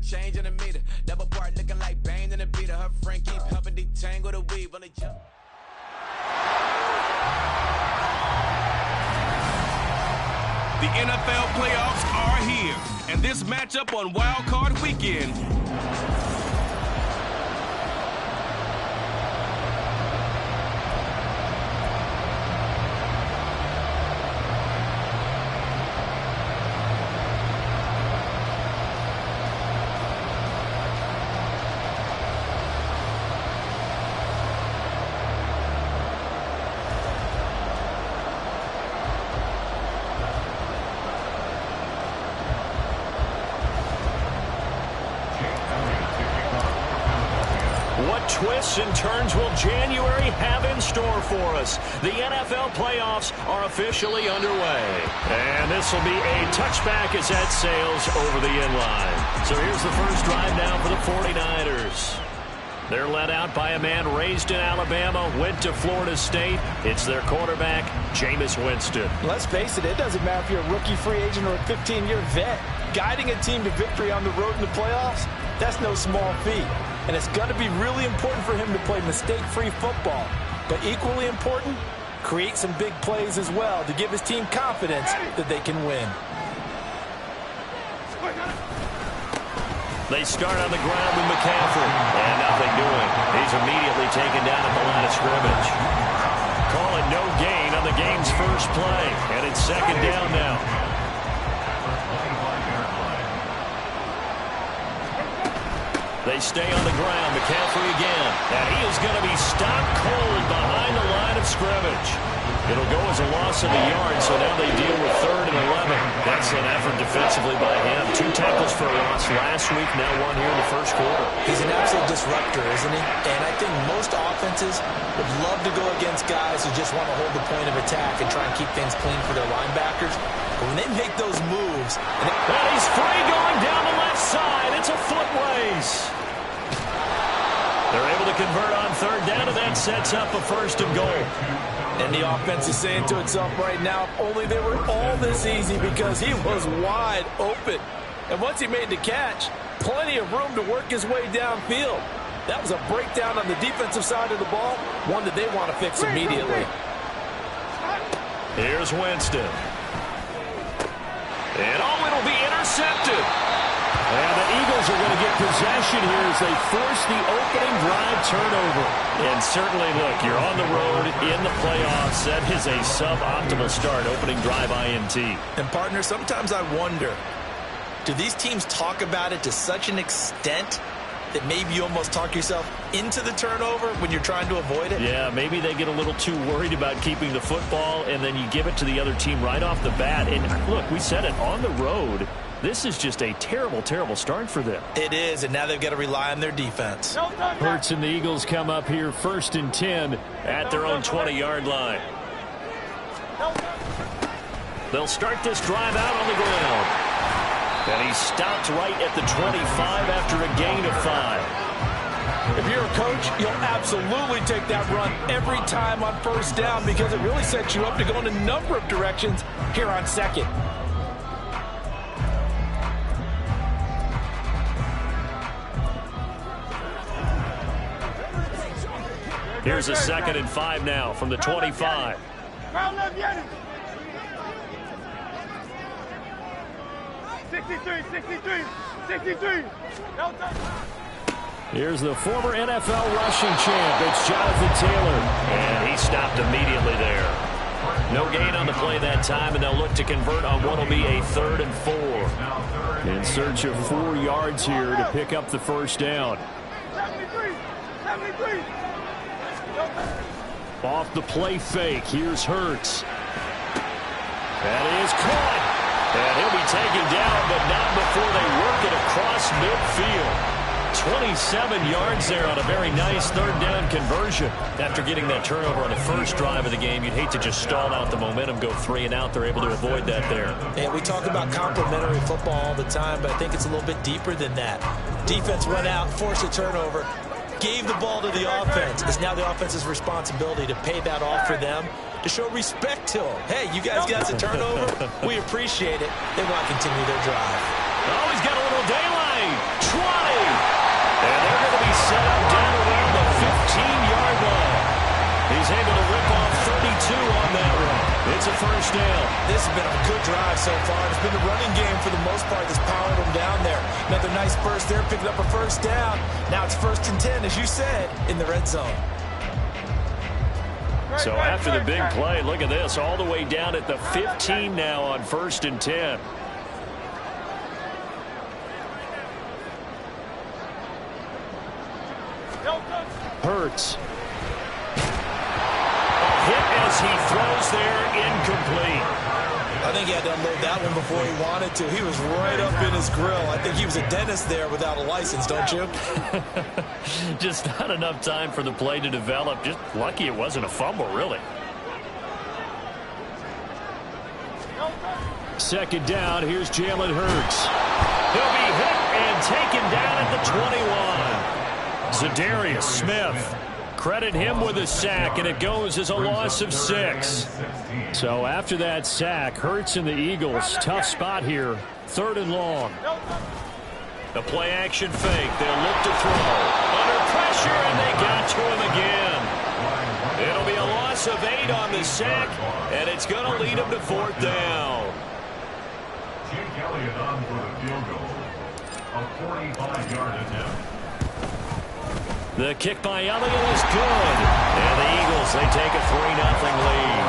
change in the meter. Double part looking like Bane in the beater. Her friend keep helping detangle the weave on the jump. The NFL playoffs are here, and this matchup on Wild Card Weekend. What twists and turns will January have in store for us? The NFL playoffs are officially underway. And this will be a touchback as that sails over the end line. So here's the first drive now for the 49ers. They're led out by a man raised in Alabama, went to Florida State. It's their quarterback, Jameis Winston. Let's face it doesn't matter if you're a rookie free agent or a 15-year vet. Guiding a team to victory on the road in the playoffs, that's no small feat. And it's going to be really important for him to play mistake-free football. But equally important, create some big plays as well to give his team confidence that they can win. They start on the ground with McCaffrey. And nothing doing. He's immediately taken down at the line of scrimmage. Call it no gain on the game's first play. And it's second down now. They stay on the ground. McCaffrey again. And he is going to be stopped cold behind the line of scrimmage. It'll go as a loss of a yard, so now they deal with 3rd and 11. That's an effort defensively by him. 2 tackles for a loss last week, now 1 here in the first quarter. He's an absolute disruptor, isn't he? And I think most offenses would love to go against guys who just want to hold the point of attack and try and keep things clean for their linebackers. But when they make those moves... And he's free going down the left side. It's a foot race. They're able to convert on 3rd down, and that sets up a 1st and goal. And the offense is saying to itself right now, if only they were all this easy, because he was wide open. And once he made the catch, plenty of room to work his way downfield. That was a breakdown on the defensive side of the ball, one that they want to fix immediately. Here's Winston. And it'll be intercepted. And the Eagles are going to get possession here as they force the opening drive turnover. And certainly, look, you're on the road in the playoffs. That is a suboptimal start, opening drive INT. And, partner, sometimes I wonder, do these teams talk about it to such an extent that maybe you almost talk yourself into the turnover when you're trying to avoid it? Yeah, maybe they get a little too worried about keeping the football, and then you give it to the other team right off the bat. And, look, we said it, on the road, this is just a terrible, terrible start for them. It is, and now they've got to rely on their defense. Hurts and the Eagles come up here 1st and 10 at their own 20-yard line. They'll start this drive out on the ground. And he's stopped right at the 25 after a gain of 5. If you're a coach, you'll absolutely take that run every time on 1st down, because it really sets you up to go in a number of directions here on 2nd. Here's a 2nd and 5 now from the 25. Here's the former NFL rushing champ. It's Jonathan Taylor. And he stopped immediately there. No gain on the play that time, and they'll look to convert on what will be a 3rd and 4. In search of 4 yards here to pick up the 1st down. 73. Off the play fake, here's Hurts. That is caught. And he'll be taken down, but not before they work it across midfield. 27 yards there on a very nice 3rd down conversion. After getting that turnover on the first drive of the game, you'd hate to just stall out the momentum, go 3 and out. They're able to avoid that there. And we talk about complementary football all the time, but I think it's a little bit deeper than that. Defense went out, forced a turnover, gave the ball to the offense. It's now the offense's responsibility to pay that off for them, to show respect to them. Hey, you guys got the turnover. We appreciate it. They want to continue their drive. Oh, he's got a little daylight. This has been a good drive so far. It's been the running game for the most part that's powered them down there. Another nice burst there, picking up a first down. Now it's 1st and 10, as you said, in the red zone. So after the big play, look at this, all the way down at the 15 now on 1st and 10. Hurts. Hit as he throws there, incomplete. I think he had to unload that one before he wanted to. He was right up in his grill. I think he was a dentist there without a license, don't you? Just not enough time for the play to develop. Just lucky it wasn't a fumble, really. 2nd down, here's Jalen Hurts. He'll be hit and taken down at the 21. Zadarius Smith. Credit him with a sack, and it goes as a loss of 6. So after that sack, Hurts and the Eagles, tough spot here, 3rd and long. The play action fake, they'll look to throw. Under pressure, and they got to him again. It'll be a loss of 8 on the sack, and it's going to lead him to 4th down. Jake Elliott on for the field goal. A 45-yard attempt. The kick by Elliott is good. And the Eagles, they take a 3-0 lead.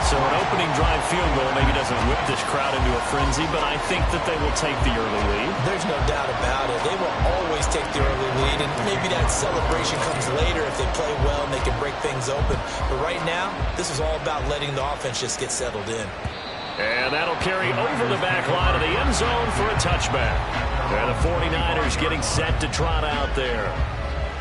So an opening drive field goal maybe doesn't whip this crowd into a frenzy, but I think that they will take the early lead. There's no doubt about it. They will always take the early lead, and maybe that celebration comes later if they play well and they can break things open. But right now, this is all about letting the offense just get settled in. And that'll carry over the back line of the end zone for a touchback. And the 49ers getting set to trot out there.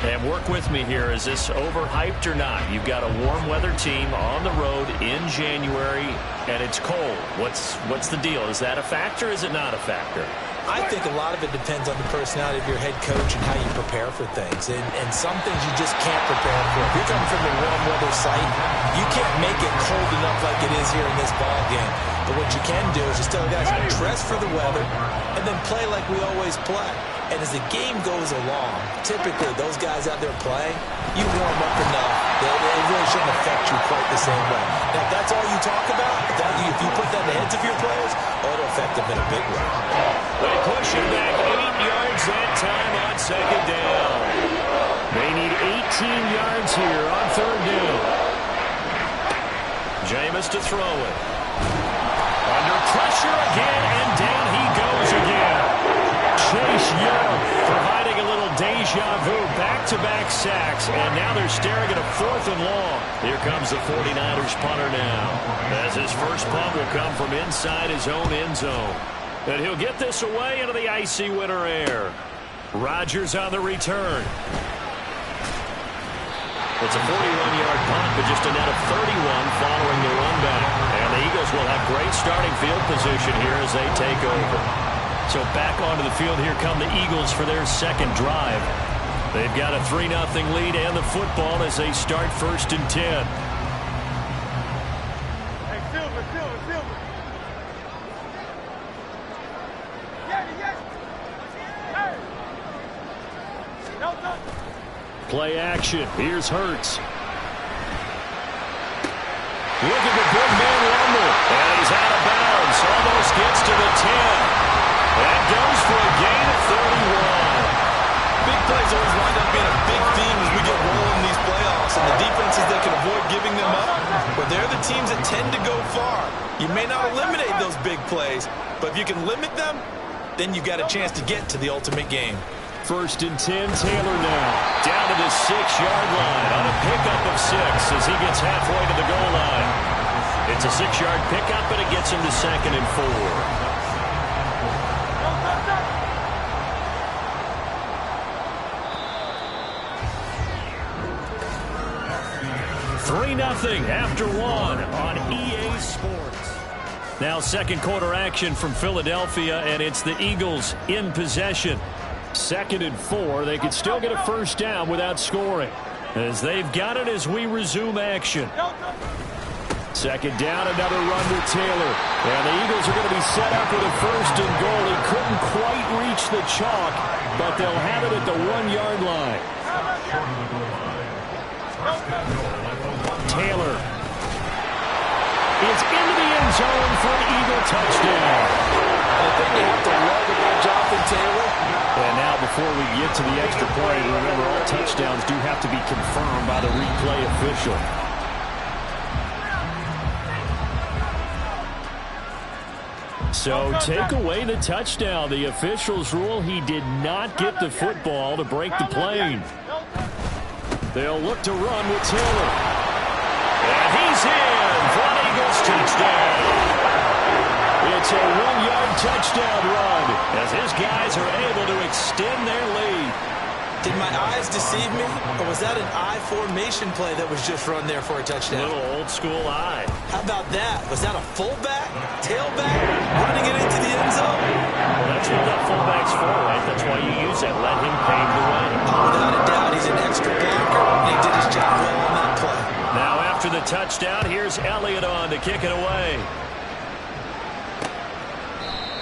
And work with me here. Is this overhyped or not? You've got a warm weather team on the road in January, and it's cold. What's the deal? Is that a factor? Is it not a factor? I think a lot of it depends on the personality of your head coach and how you prepare for things. And some things you just can't prepare for. If you're coming from a warm weather site, you can't make it cold enough like it is here in this ball game. But what you can do is just tell the guys, dress for the weather, and then play like we always play. And as the game goes along, typically those guys out there playing, you warm up enough that it really shouldn't affect you quite the same way. Now, if that's all you talk about, if you put that in the heads of your players, it'll affect them in a big way. They push him back 8 yards that time on 2nd down. They need 18 yards here on 3rd down. Jameis to throw it. Under pressure again, and down he goes again. Chase Young providing a little deja vu, back-to-back sacks, and now they're staring at a 4th and long. Here comes the 49ers punter now, as his first punt will come from inside his own end zone. And he'll get this away into the icy winter air. Rodgers on the return. It's a 41-yard punt, but just a net of 31 following the run back. And the Eagles will have great starting field position here as they take over. So back onto the field, here come the Eagles for their 2nd drive. They've got a 3-0 lead and the football as they start 1st and 10. Play action. Here's Hurts. Look at the big man rumble. And he's out of bounds. Almost gets to the 10. That goes for a gain of 31. Big plays always wind up being a big theme as we get rolling in these playoffs. And the defenses that can avoid giving them up, but they're the teams that tend to go far. You may not eliminate those big plays, but if you can limit them, then you've got a chance to get to the ultimate game. 1st and 10, Taylor now. Down to the 6-yard line on a pickup of 6 as he gets halfway to the goal line. It's a 6-yard pickup, and it gets him to 2nd and 4. 3-0 after 1 on EA Sports. Now 2nd quarter action from Philadelphia, and it's the Eagles in possession. 2nd and 4. They could still get a 1st down without scoring, as they've got it as we resume action. 2nd down, another run with Taylor. And the Eagles are going to be set up with a 1st and goal. He couldn't quite reach the chalk, but they'll have it at the 1-yard line. Taylor. is into the end zone for an Eagle touchdown. I think you have to love about Jonathan Taylor. And now before we get to the extra point, remember all touchdowns do have to be confirmed by the replay official. So take away the touchdown. The officials rule he did not get the football to break the play. They'll look to run with Taylor. And he's in for an Eagles touchdown. It's a 1-yard touchdown run as his guys are able to extend their lead. Did my eyes deceive me, or was that an I formation play that was just run there for a touchdown? Little old school eye. How about that? Was that a fullback, tailback, running it into the end zone? Well, that's what that fullback's for, right? That's why you use that. Let him pave the way. Oh, without a doubt, he's an extra blocker, and he did his job well on that play. Now after the touchdown, here's Elliott on to kick it away.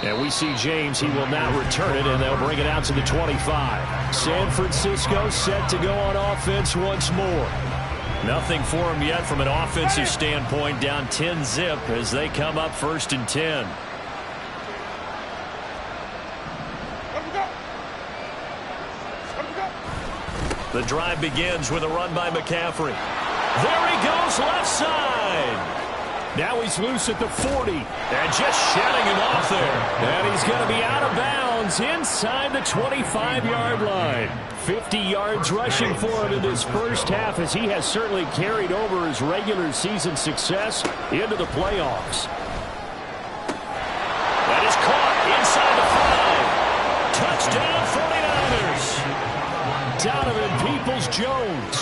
And we see James. He will now return it, and they'll bring it out to the 25. San Francisco set to go on offense once more. Nothing for him yet from an offensive standpoint. Down 10-zip as they come up 1st and 10. The drive begins with a run by McCaffrey. There he goes, left side. Now he's loose at the 40, and just shedding him off there. And he's going to be out of bounds inside the 25-yard line. 50 yards rushing for him in this first half, as he has certainly carried over his regular season success into the playoffs. That is caught inside the 5. Touchdown 49ers. Donovan Peoples-Jones,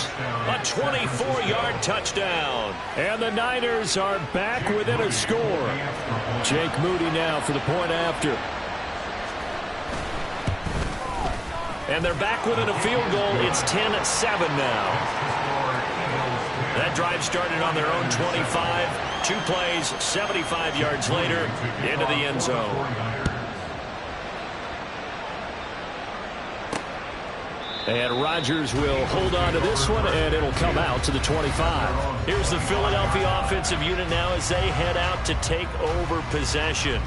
a 24-yard touchdown. And the Niners are back within a score. Jake Moody now for the point after. And they're back within a field goal. It's 10-7 now. That drive started on their own 25. 2 plays, 75 yards later, into the end zone. And Rodgers will hold on to this one, and it'll come out to the 25. Here's the Philadelphia offensive unit now as they head out to take over possession.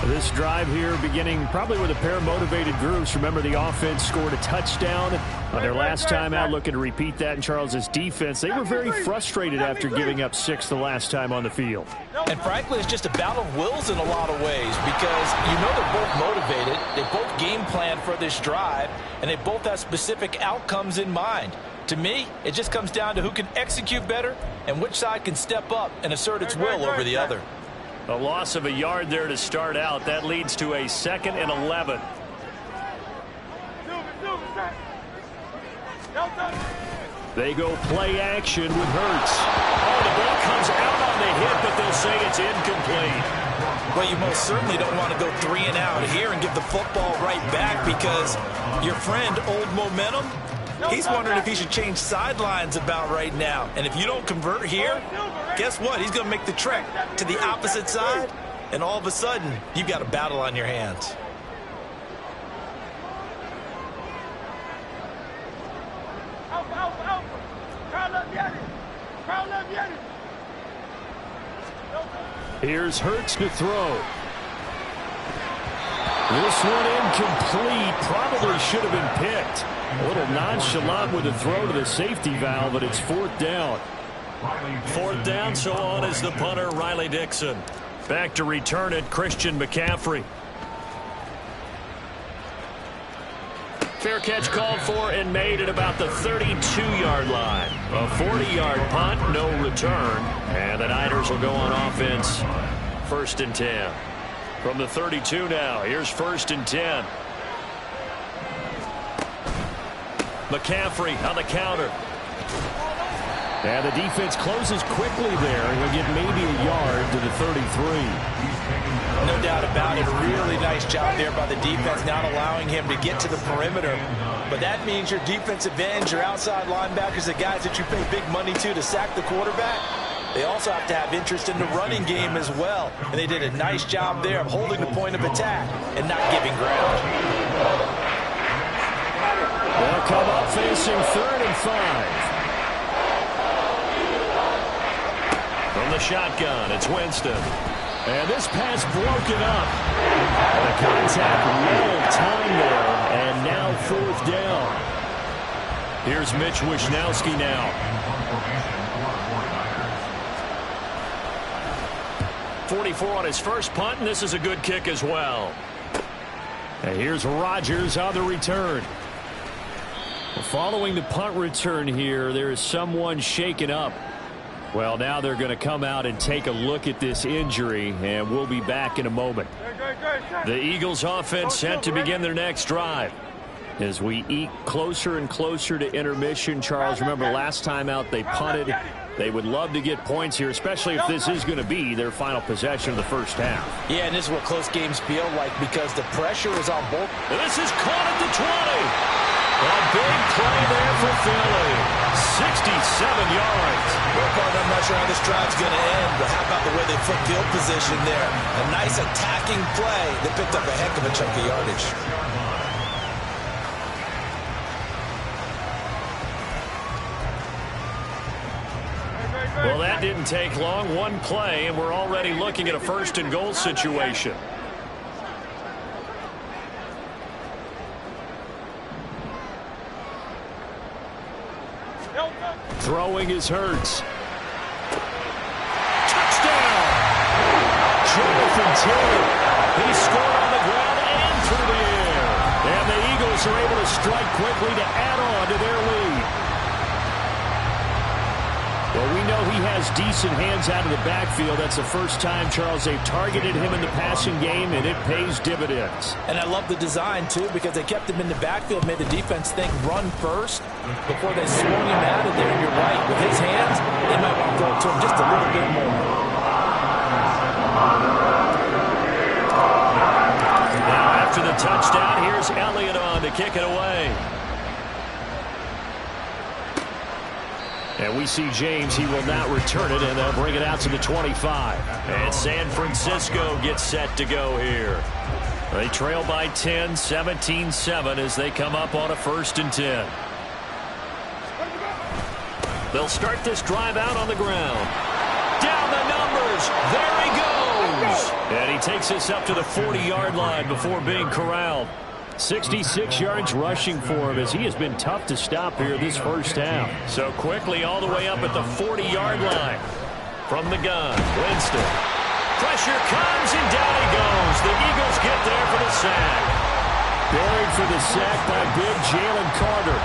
This drive here beginning probably with a pair of motivated groups. Remember, the offense scored a touchdown on their last time out, looking to repeat that in Charles's defense. They were very frustrated after giving up 6 the last time on the field. And frankly, it's just a battle of wills in a lot of ways, because you know they're both motivated. They both game plan for this drive, and they both have specific outcomes in mind. To me, it just comes down to who can execute better and which side can step up and assert its will over the other. A loss of a yard there to start out. That leads to a 2nd and 11. They go play action with Hurts. Oh, the ball comes out on the hit, but they'll say it's incomplete. Well, you most certainly don't want to go 3 and out here and give the football right back, because your friend, Old Momentum, he's wondering if he should change sidelines about right now. And if you don't convert here, guess what? He's going to make the trek to the opposite side, and all of a sudden, you've got a battle on your hands. Here's Hurts to throw. This one incomplete. Probably should have been picked. A little nonchalant with a throw to the safety valve, but it's 4th down. 4th down, so on is the punter, Riley Dixon. Back to return it, Christian McCaffrey. Fair catch called for and made at about the 32-yard line. A 40-yard punt, no return. And the Niners will go on offense. 1st and 10. From the 32 now, here's 1st and 10. McCaffrey on the counter. And the defense closes quickly there. He'll get maybe a yard to the 33. No doubt about it. A really nice job there by the defense, not allowing him to get to the perimeter. But that means your defensive ends, your outside linebackers, the guys that you pay big money to sack the quarterback, they also have to have interest in the running game as well. And they did a nice job there of holding the point of attack and not giving ground. They'll come up facing 3rd and 5. From the shotgun. It's Winston. And this pass broken up. The contact, well timed there, and now 4th down. Here's Mitch Wishnowski now. 44 on his first punt, and this is a good kick as well. And here's Rodgers on the return. Following the punt return here, there is someone shaken up. Well, now they're going to come out and take a look at this injury, and we'll be back in a moment. The Eagles offense set to begin their next drive. As we eke closer and closer to intermission, Charles, remember last time out they punted. They would love to get points here, especially if this is going to be their final possession of the first half. Yeah, and this is what close games feel like because the pressure is on both. And this is caught at the 20. A big play there for Philly. 67 yards. Well, partner, I'm not sure how this drive's going to end, but how about the way they flip field position there? A nice attacking play. They picked up a heck of a chunk of yardage. Well, that didn't take long. One play, and we're already looking at a 1st and goal situation. Throwing is Hurts. Touchdown! Jonathan Taylor. He scored on the ground and through the air. And the Eagles are able to strike quickly to add on to their lead. Well, we know he has decent hands out of the backfield. That's the first time, Charles, they've targeted him in the passing game, and it pays dividends. And I love the design, too, because they kept him in the backfield, made the defense think run first before they swung him out of there. And you're right. With his hands, they might want to throw it to him just a little bit more. Now, after the touchdown, here's Elliott on to kick it away. And we see James. He will not return it, and they'll bring it out to the 25. And San Francisco gets set to go here. They trail by 10, 17-7 as they come up on a 1st and 10. They'll start this drive out on the ground. Down the numbers. There he goes. And he takes us up to the 40-yard line before being corralled. 66 yards rushing for him as he has been tough to stop here this first half. So quickly all the way up at the 40-yard line. From the gun, Winston. Pressure comes and down he goes. The Eagles get there for the sack. Buried for the sack by big Jalen Carter.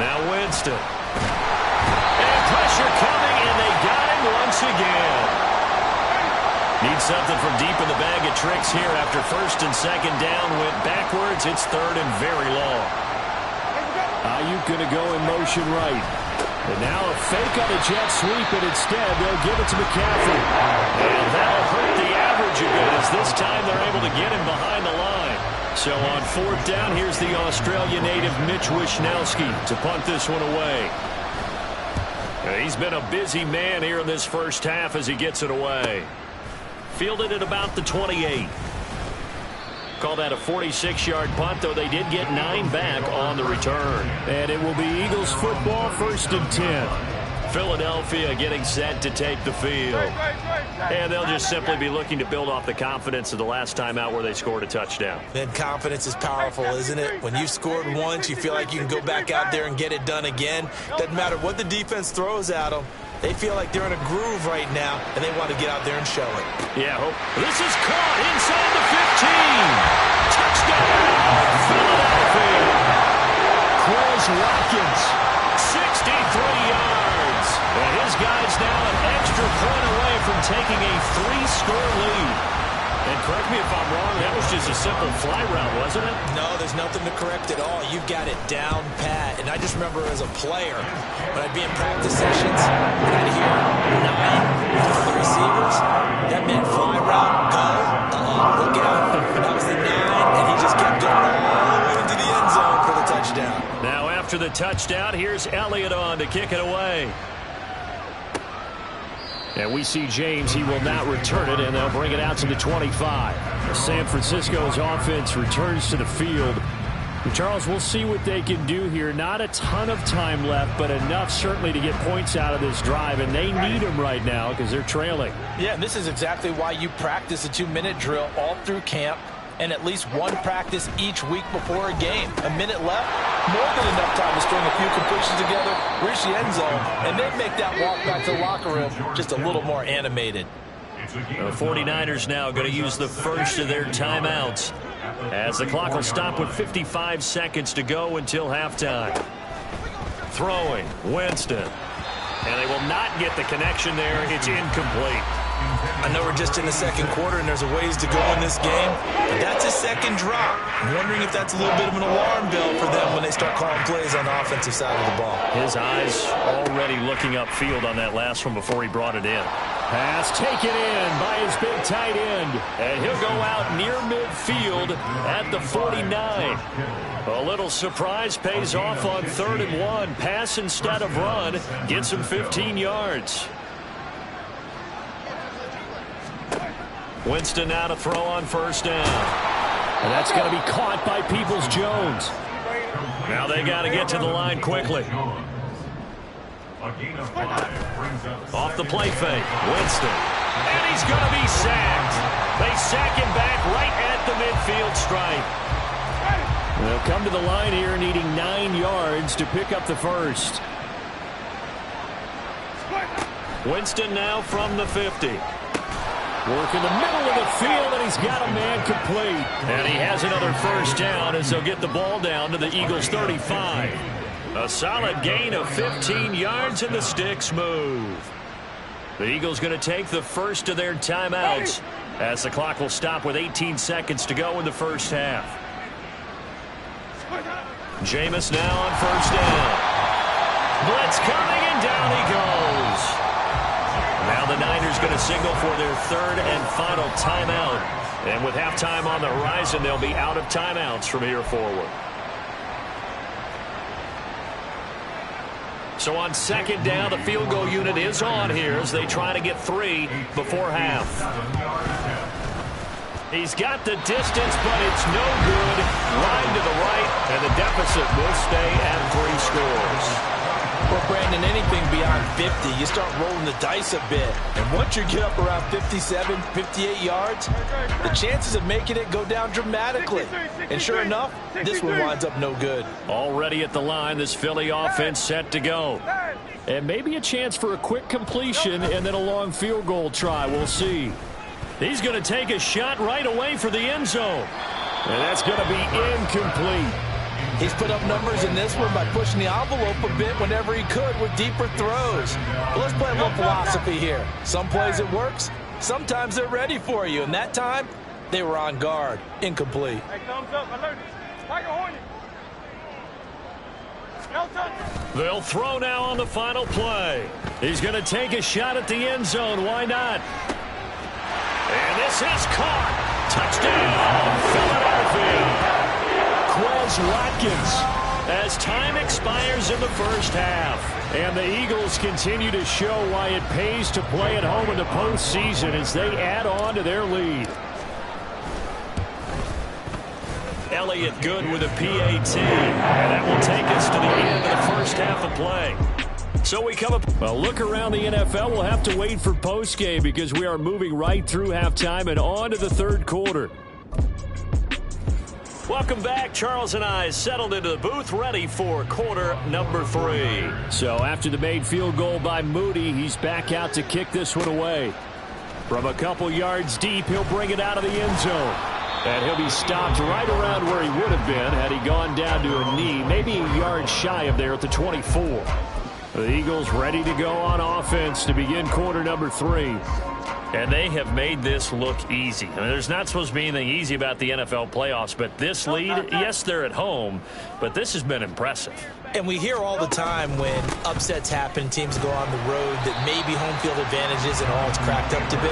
Now Winston. And pressure coming, and they got him once again. Need something from deep in the bag of tricks here after 1st and 2nd down. Went backwards. It's 3rd and very long. Ayuk going to go in motion right. And now a fake on the jet sweep, and instead they'll give it to McCaffrey. And that'll hurt the average a bit as this time they're able to get him behind the line. So on 4th down, here's the Australia native Mitch Wishnowski to punt this one away. He's been a busy man here in this first half as he gets it away. Fielded at about the 28. Call that a 46-yard punt, though they did get 9 back on the return. And it will be Eagles football, 1st and 10. Philadelphia getting set to take the field. And they'll just simply be looking to build off the confidence of the last time out where they scored a touchdown. Man, confidence is powerful, isn't it? When you've scored once, you feel like you can go back out there and get it done again. Doesn't matter what the defense throws at them. They feel like they're in a groove right now, and they want to get out there and show it. Yeah, this is caught inside the 15. Touchdown, Philadelphia. Chris Watkins, 63 yards. And his guy's now an extra point away from taking a 3-score lead. And correct me if I'm wrong, that was just a simple fly route, wasn't it? No, there's nothing to correct at all. You've got it down pat. And I just remember as a player, when I'd be in practice sessions, and I'd hear 9 from the receivers, that meant fly route, go, look out. That was the 9, and he just kept going all the way into the end zone for the touchdown. Now after the touchdown, here's Elliott on to kick it away. And we see James. He will not return it, and they'll bring it out to the 25. San Francisco's offense returns to the field. Charles, we'll see what they can do here. Not a ton of time left, but enough certainly to get points out of this drive, and they need them right now because they're trailing. Yeah, and this is exactly why you practice a 2-minute drill all through camp and at least one practice each week before a game. A minute left, more than enough time to string a few completions together, reach the end zone, and then make that walk back to the locker room just a little more animated. The 49ers now going to use the first of their timeouts as the clock will stop with 55 seconds to go until halftime. Throwing, Winston. And they will not get the connection there. It's incomplete. I know we're just in the second quarter and there's a ways to go in this game, but that's a second drop. I'm wondering if that's a little bit of an alarm bell for them when they start calling plays on the offensive side of the ball. His eyes already looking upfield on that last one before he brought it in. Pass taken in by his big tight end, and he'll go out near midfield at the 49. A little surprise pays off on 3rd and 1. Pass instead of run gets him 15 yards. Winston now to throw on first down. And that's going to be caught by Peoples-Jones. Now they got to get to the line quickly. Off the play fake, Winston. And he's going to be sacked. They sack him back right at the midfield stripe. They'll come to the line here needing 9 yards to pick up the first. Winston now from the 50. Work in the middle of the field, and he's got a man complete. And he has another first down as they'll get the ball down to the Eagles' 35. A solid gain of 15 yards, and the sticks move. The Eagles going to take the first of their timeouts as the clock will stop with 18 seconds to go in the first half. Jameis now on first down. Blitz coming, and down he goes. Now the Niners going to signal for their third and final timeout. And with halftime on the horizon, they'll be out of timeouts from here forward. So on second down, the field goal unit is on here as they try to get 3 before half. He's got the distance, but it's no good. Line to the right, and the deficit will stay at 3 scores. Well, Brandon, anything beyond 50, you start rolling the dice a bit. And once you get up around 57, 58 yards, the chances of making it go down dramatically. And sure enough, this one winds up no good. Already at the line, this Philly offense set to go. And maybe a chance for a quick completion and then a long field goal try. We'll see. He's going to take a shot right away for the end zone. And that's going to be incomplete. He's put up numbers in this one by pushing the envelope a bit whenever he could with deeper throws. But let's play a little philosophy here. Some plays it works. Sometimes they're ready for you. And that time, they were on guard. Incomplete. Hey, thumbs up. Alert. Tiger Hornet. They'll throw now on the final play. He's going to take a shot at the end zone. Why not? And this is caught. Touchdown, Philadelphia. Quez Watkins as time expires in the first half. And the Eagles continue to show why it pays to play at home in the postseason as they add on to their lead. Elliott good with a PAT. And that will take us to the end of the first half of play. So we come up. Well, look around the NFL. We'll have to wait for postgame because we are moving right through halftime and on to the third quarter. Welcome back. Charles and I settled into the booth ready for quarter number 3. So after the made field goal by Moody, he's back out to kick this one away. From a couple yards deep, he'll bring it out of the end zone. And he'll be stopped right around where he would have been had he gone down to a knee, maybe a yard shy of there at the 24. The Eagles ready to go on offense to begin quarter number 3. And they have made this look easy. I mean, there's not supposed to be anything easy about the NFL playoffs, but this lead, yes, they're at home, but this has been impressive. And we hear all the time when upsets happen, teams go on the road, that maybe home field advantage isn't all it's cracked up to be.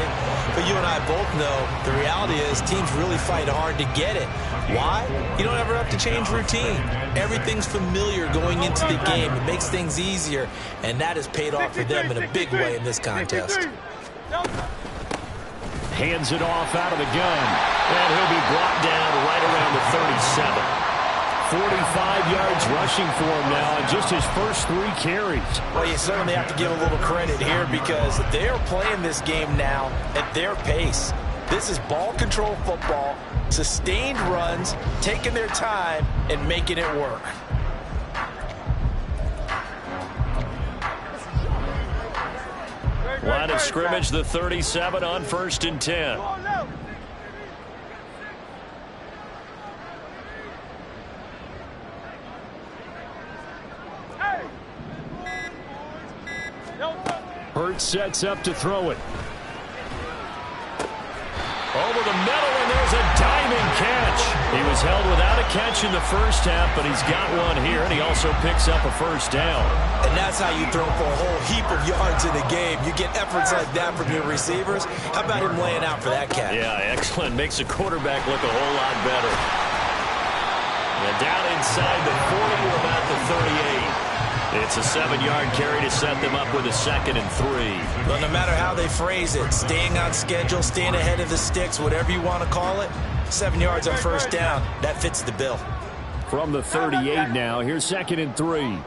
But you and I both know the reality is teams really fight hard to get it. Why? You don't ever have to change routine. Everything's familiar going into the game. It makes things easier, and that has paid off for them in a big way in this contest. Hands it off out of the gun. And he'll be brought down right around the 37. 45 yards rushing for him now in just his first 3 carries. Well, you certainly have to give a little credit here because they're playing this game now at their pace. This is ball control football, sustained runs, taking their time and making it work. Line of scrimmage, the 37 on 1st and 10. Hurts sets up to throw it. Over the middle, and there's a diving catch. He was held without a catch in the first half, but he's got one here, and he also picks up a first down. And that's how you throw for a whole heap of yards in a game. You get efforts like that from your receivers. How about him laying out for that catch? Yeah, excellent. Makes the quarterback look a whole lot better. And down inside the 40 or about the 38. It's a 7-yard carry to set them up with a 2nd and 3. But no matter how they phrase it, staying on schedule, staying ahead of the sticks, whatever you want to call it, 7 yards on first down, that fits the bill. From the 38 now, here's 2nd and 3.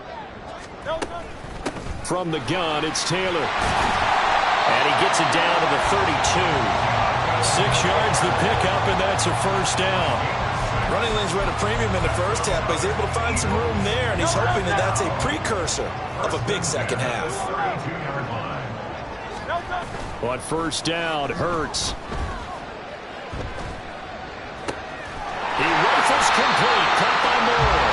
From the gun, it's Taylor. And he gets it down to the 32. 6 yards the pickup, and that's a first down. Running lanes were at a premium in the first half, but he's able to find some room there, and he's hoping that that's a precursor of a big second half. On first down, Hurts. He rifles complete, caught by Moore.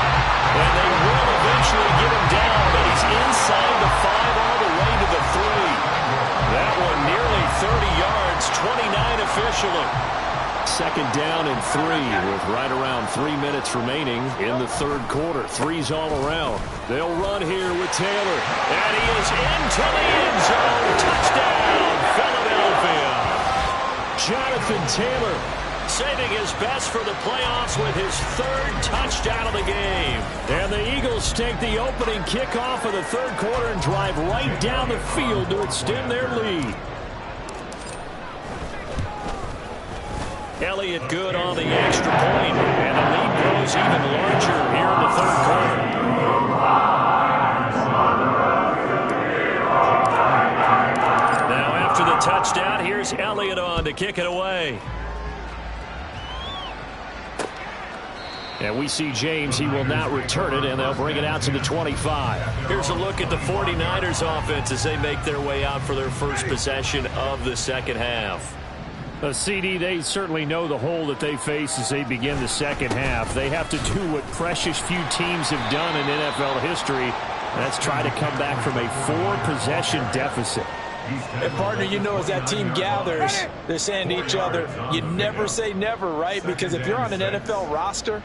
And they will eventually get him down, but he's inside the 5 all the way to the 3. That one nearly 30 yards, 29 officially. 2nd down and 3 with right around 3 minutes remaining in the 3rd quarter. 3's all around. They'll run here with Taylor. And he is into the end zone. Touchdown, Philadelphia. Jonathan Taylor saving his best for the playoffs with his 3rd touchdown of the game. And the Eagles take the opening kickoff of the 3rd quarter and drive right down the field to extend their lead. Elliott good on the extra point, and the lead grows even larger here in the 3rd quarter. Now after the touchdown, here's Elliott on to kick it away. And we see James, he will not return it, and they'll bring it out to the 25. Here's a look at the 49ers offense as they make their way out for their first possession of the 2nd half. CD, they certainly know the hole that they face as they begin the 2nd half. They have to do what precious few teams have done in NFL history. That's try to come back from a 4-possession deficit. And partner, you know, as that team gathers, they're saying to each other, you never say never, right? Because if you're on an NFL roster,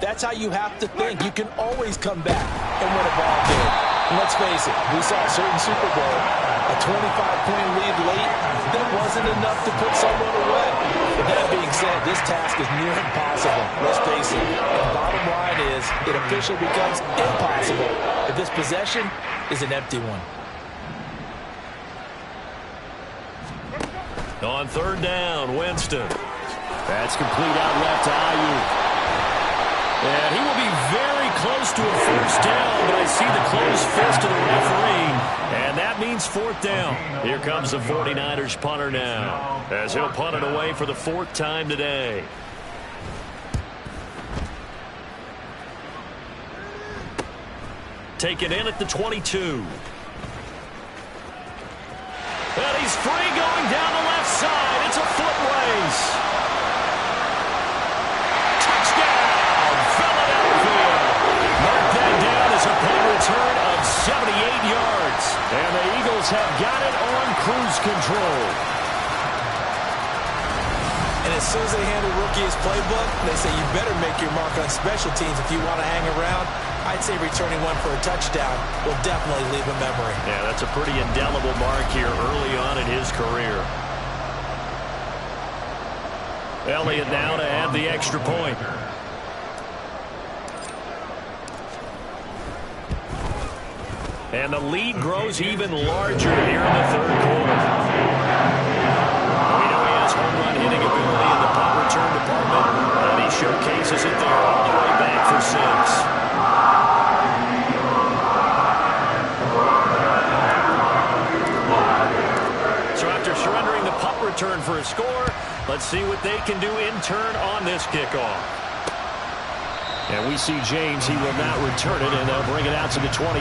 that's how you have to think. You can always come back and win a ball game. And let's face it, we saw a certain Super Bowl, a 25-point lead late, that wasn't enough to put someone away. But that being said, this task is near impossible. Let's face it. The bottom line is it officially becomes impossible if this possession is an empty one. On 3rd down, Winston. That's complete out left to Ayuk. And he will be very close to a first down, but I see the closed fist of the referee, and that means 4th down. Here comes the 49ers punter now, as he'll punt it away for the 4th time today. Taken in at the 22. And he's free going down the left side. It's a foot race. Touchdown, Philadelphia. Mark that down as a punt return of 78 yards. And the Eagles have got it on cruise control. And as soon as they hand a rookie his playbook, they say you better make your mark on special teams if you want to hang around. I'd say returning one for a touchdown will definitely leave a memory. Yeah, that's a pretty indelible mark here early on in his career. Elliott now to add the extra point. And the lead grows even larger here in the 3rd quarter. We know he has home run hitting ability in the punt return department, and he showcases it there all the way back for 6. Let's see what they can do in turn on this kickoff. And we see James. He will not return it, and they'll bring it out to the 25.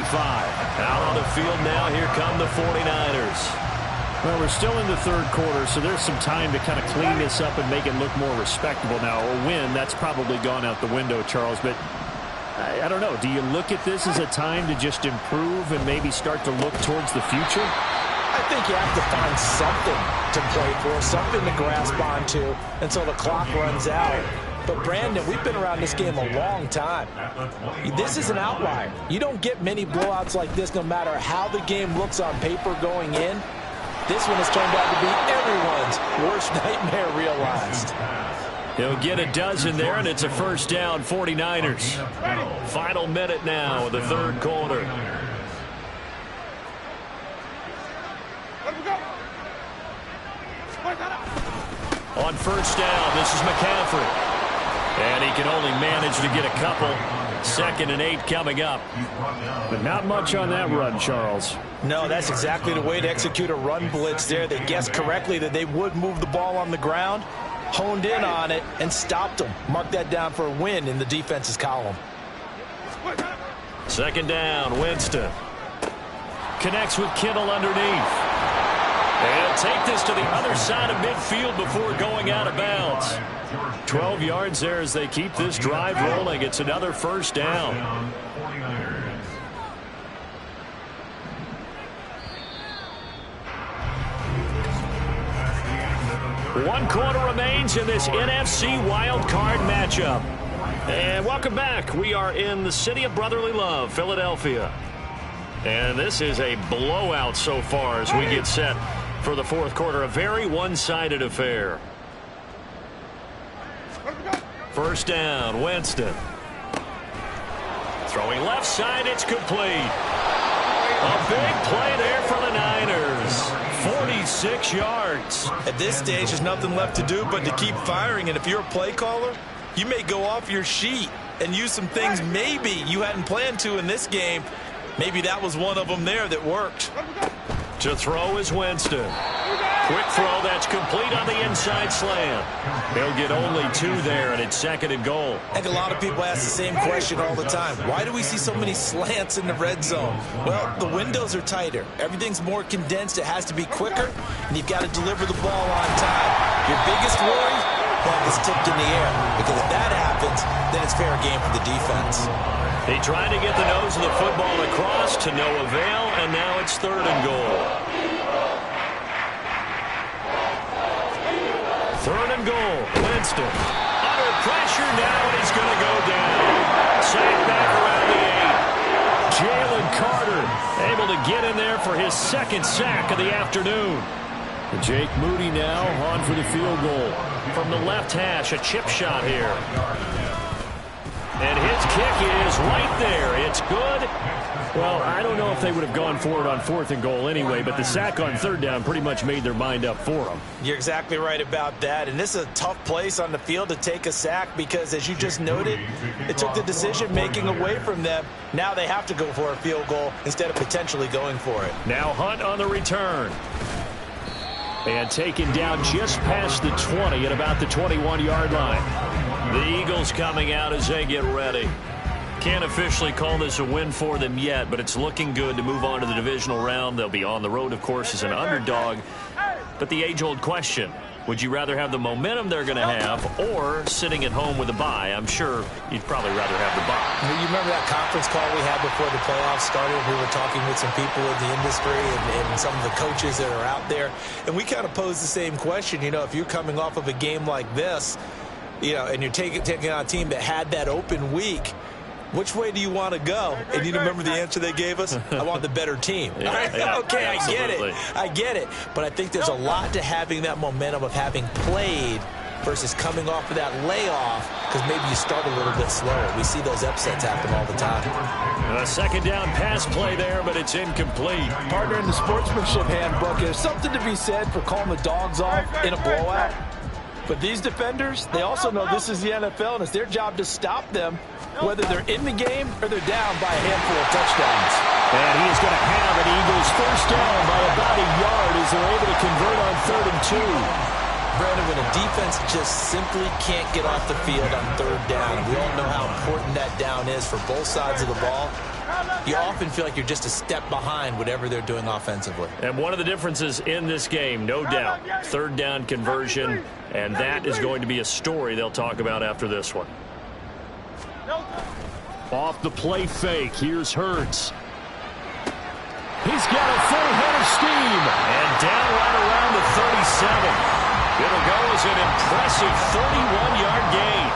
Out on the field now. Here come the 49ers. Well, we're still in the third quarter, so there's some time to kind of clean this up and make it look more respectable now. A win, that's probably gone out the window, Charles. But I don't know. Do you look at this as a time to just improve and maybe start to look towards the future? I think you have to find something to play for, something to grasp onto until the clock runs out. But, Brandon, we've been around this game a long time. This is an outlier. You don't get many blowouts like this no matter how the game looks on paper going in. This one has turned out to be everyone's worst nightmare realized. He'll get a dozen there, and it's a first down, 49ers. Final minute now of the third quarter. On first down, this is McCaffrey. And he can only manage to get a couple. 2nd and 8 coming up. But not much on that run, Charles. No, that's exactly the way to execute a run blitz there. They guessed correctly that they would move the ball on the ground, honed in on it, and stopped them. Mark that down for a win in the defense's column. 2nd down, Winston. Connects with Kittle underneath. And take this to the other side of midfield before going out of bounds. 12 yards there as they keep this drive rolling. It's another first down. One quarter remains in this NFC wild card matchup. And welcome back. We are in the city of brotherly love, Philadelphia. And this is a blowout so far as we get set for the fourth quarter. A very one-sided affair. First down, Winston. Throwing left side, it's complete. A big play there for the Niners. 46 yards. At this stage, there's nothing left to do but to keep firing. And if you're a play caller, you may go off your sheet and use some things maybe you hadn't planned to in this game. Maybe that was one of them there that worked. To throw is Winston. Quick throw, that's complete on the inside slant. He'll get only 2 there, and it's 2nd and goal. I think a lot of people ask the same question all the time. Why do we see so many slants in the red zone? Well, the windows are tighter. Everything's more condensed. It has to be quicker, and you've got to deliver the ball on time. Your biggest worry? Ball gets tipped in the air, because if that happens, then it's fair game for the defense. They tried to get the nose of the football across to no avail, and now it's 3rd and goal. 3rd and goal. Winston under pressure now, and he's going to go down. Sacked back around the 8. Jalen Carter able to get in there for his 2nd sack of the afternoon. And Jake Moody now on for the field goal. From the left hash, a chip shot here. And his kick is right there. It's good. Well, I don't know if they would have gone for it on 4th and goal anyway, but the sack on 3rd down pretty much made their mind up for them. You're exactly right about that. And this is a tough place on the field to take a sack because, as you just noted, it took the decision-making away from them. Now they have to go for a field goal instead of potentially going for it. Now Hunt on the return. And taken down just past the 20 at about the 21-yard line. The Eagles coming out as they get ready. Can't officially call this a win for them yet, but it's looking good to move on to the divisional round. They'll be on the road, of course, as an underdog. But the age-old question, would you rather have the momentum they're going to have or sitting at home with a bye? I'm sure you'd probably rather have the bye. You remember that conference call we had before the playoffs started? We were talking with some people in the industry and some of the coaches that are out there. And we kind of posed the same question. You know, if you're coming off of a game like this, you know, and you're taking on a team that had that open week, which way do you want to go? And you remember the answer they gave us? I want the better team. Yeah, okay, absolutely. I get it. But I think there's a lot to having that momentum of having played versus coming off of that layoff because maybe you start a little bit slower. We see those upsets happen all the time. A second down pass play there, but it's incomplete. Partner, in the sportsmanship handbook, there's something to be said for calling the dogs off in a blowout. But these defenders, they also know this is the NFL, and it's their job to stop them, whether they're in the game or they're down by a handful of touchdowns. And he is going to have an Eagles first down by about a yard as they're able to convert on 3rd and 2. Brandon, when a defense just simply can't get off the field on third down, we all know how important that down is for both sides of the ball. You often feel like you're just a step behind whatever they're doing offensively. And one of the differences in this game, no doubt, third down conversion, and that is going to be a story they'll talk about after this one. Off the play fake, here's Hurts. He's got a full head of steam. And down right around the 37. It'll go as an impressive 31-yard gain.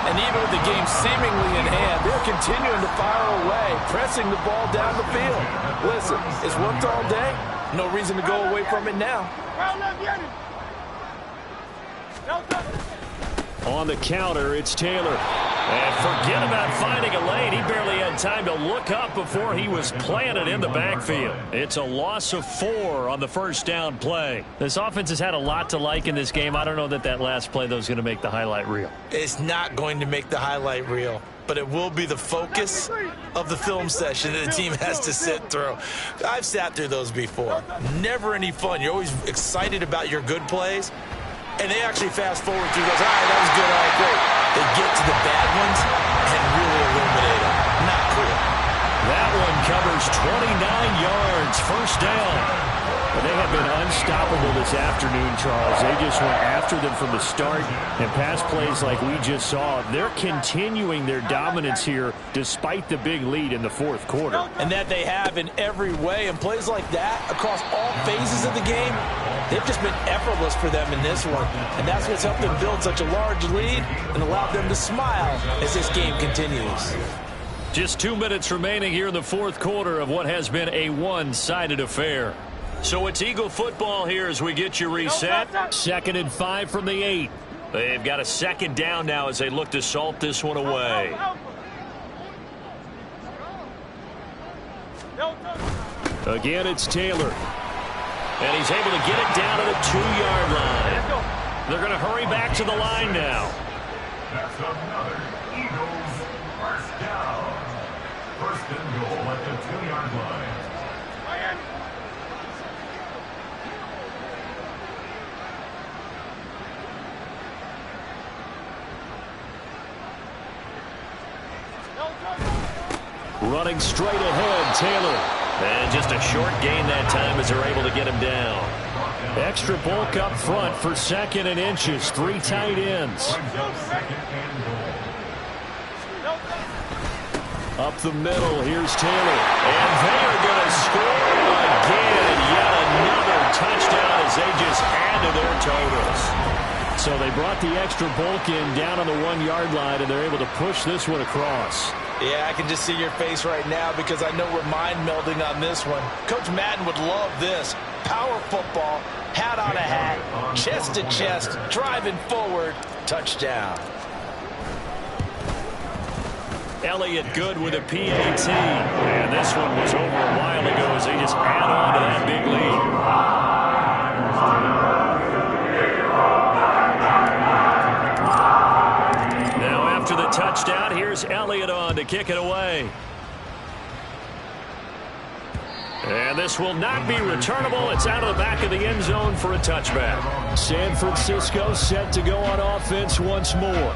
And even with the game seemingly in hand, they're continuing to fire away, pressing the ball down the field. Listen, it's worked all day. No reason to go away from it now. On the counter, it's Taylor. And forget about finding a lane. He barely had time to look up before he was planted in the backfield. It's a loss of 4 on the first down play. This offense has had a lot to like in this game. I don't know that last play, though, is going to make the highlight reel. It's not going to make the highlight reel, but it will be the focus of the film session that the team has to sit through. I've sat through those before. Never any fun. You're always excited about your good plays, and they actually fast forward through those. All right, that was good. All right, great. They get to the bad ones and really illuminate them. Not cool. That one covers 29 yards, first down. They have been unstoppable this afternoon, Charles. They just went after them from the start, and pass plays like we just saw. They're continuing their dominance here despite the big lead in the fourth quarter. And that they have in every way. And plays like that across all phases of the game, they've just been effortless for them in this one. And that's what's helped them build such a large lead and allowed them to smile as this game continues. Just 2 minutes remaining here in the fourth quarter of what has been a one-sided affair. So it's Eagle football here as we get you reset. 2nd and 5 from the 8. They've got a second down now as they look to salt this one away. Again, it's Taylor. And he's able to get it down to the 2-yard line. They're going to hurry back to the line now. That's another Eagles first down. First and goal at the 2-yard line. Running straight ahead, Taylor. And just a short gain that time as they're able to get him down. Extra bulk up front for 2nd and inches. 3 tight ends. Up the middle, here's Taylor. And they are going to score again. Yet another touchdown as they just add to their totals. So they brought the extra bulk in down on the 1-yard line, and they're able to push this one across. Yeah, I can just see your face right now because I know we're mind melding on this one. Coach Madden would love this. Power football, hat on a hat, chest to chest, driving forward, touchdown. Elliott good with a PAT. And this one was over a while ago as they just add on to that big lead. After the touchdown, here's Elliott on to kick it away. And this will not be returnable. It's out of the back of the end zone for a touchback. San Francisco set to go on offense once more.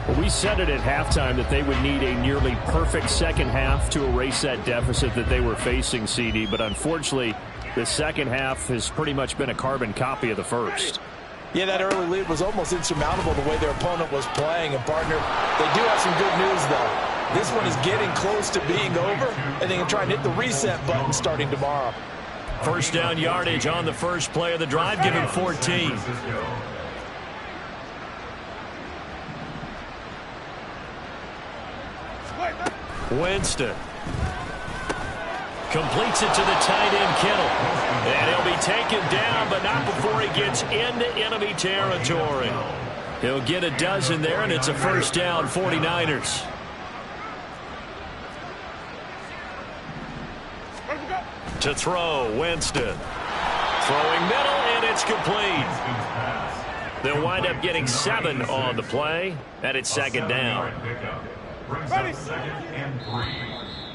Well, we said it at halftime that they would need a nearly perfect second half to erase that deficit that they were facing, CD. But unfortunately, the second half has pretty much been a carbon copy of the first. Yeah, that early lead was almost insurmountable the way their opponent was playing. And, partner, they do have some good news, though. This one is getting close to being over, and they can try and hit the reset button starting tomorrow. First down yardage on the first play of the drive, give him 14. Winston completes it to the tight end, Kittle. And he'll be taken down, but not before he gets into enemy territory. He'll get a dozen there, and it's a first down, 49ers. To throw, Winston. Throwing middle, and it's complete. They'll wind up getting 7 on the play, and it's second down. Brings up 2nd and 3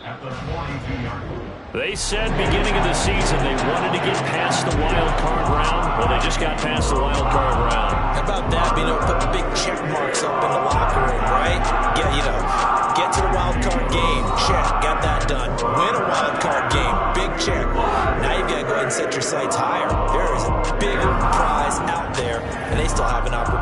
at the 42-yard line. They said beginning of the season they wanted to get past the wild card round. Well, they just got past the wild card round. How about that, being able to put big check marks up in the locker room, right? Get to the wild card game. Check. Got that done. Win a wild card game. Big check. Now you've got to go ahead and set your sights higher. There is a bigger prize out there, and they still have an opportunity